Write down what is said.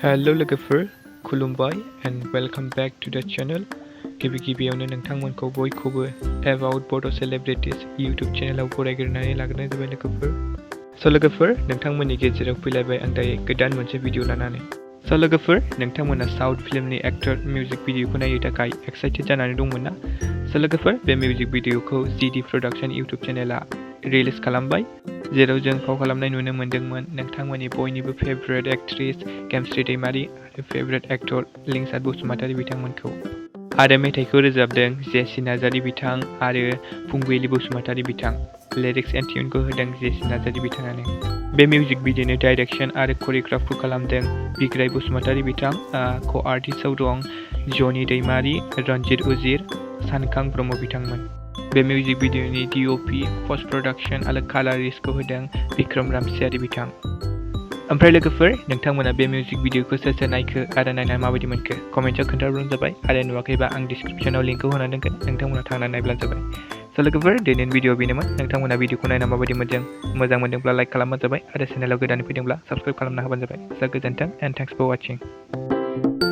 Hello लोगोफोर खुलुमबाय and welcome back to the channel. गिबियावनो नोंथांमोनखौ बयखौबो about Bodo Celebrities YouTube चेनेलाव बरायग्रोनानै लाग्रोनाय जाबाय लोगोफोर। लोगोफोर नोंथांमोननि गेजेराव फैलायबाय आं दायो गोदान मोनसे भिडिअ लानानै। लोगोफोर नोंथांमोना साउथ फिल्मनि एक्टर मिउजिक भिडिअखौ नायनो थाखाय एक्साइटेड जानानै दंमोन ना? लोगोफोर बे मिउजिक भिडिअखौ जीडी प्रडाक्शन YouTube चेनेला रिलिज खालामबाय, जेराव जों फाव खालामनाय नुनो मोन्दोंमोन नोंथांमोननि बयनिबो फेभरेट एक्ट्रेस गेमस्रि दैमारि आरो फेभरेट एक्टर लिंसार बसुमतारी बिथांमोनखौ। आरो मेथाइखौ रोजाबदों जेसि नार्जारी बिथां आरो फुंबिलि बसुमतारी बिथां। लिरिक्स एन्ड टिउनखौ होदों जेसि नार्जारी बिथाङानो। बे मिउजिक भिडिअनि डाइरेक्सन आरो करिय'ग्राफखौ खालामदों बिग्राय बसुमतारी बिथां। को-आर्टिस्टआव दं जनि दैमारि, रनजित उजिर, सानखां ब्रह्म बिथांमोन। बे मिउजिक भिडिअनि DOP, पस्ट प्रडाक्शन आरो कालारिस्टखौ होदों बिक्रम रामसियारि बिथां। ओमफ्राय लोगोफोर नोंथांमोना बे मिउजिक भिडिअखौ सोर नायखो आरो नायनानै माबायदि मोनखो कमेन्टआव खोन्थाहरबानो जाबाय। आरो नुवाखैबा आं डिसक्रिप्शनाव लिंकखौ होना दोनगोन, नोंथांमोना थांनानै नायब्लानो जाबाय। लोगोफोर दिनैनि भिडिअ बेनोमोन। नोंथांमोना भिडिअखौ नायना माबायदि मोनदों? मोजां मोनदोंब्ला लाइक खालामबानो जाबाय आरो चेनेलाव गोदानै फैदोंब्ला साबस्क्राइब खालामना होबानो जाबाय। गोजोन्थों एन्ड थेंक्स फर वाचिं।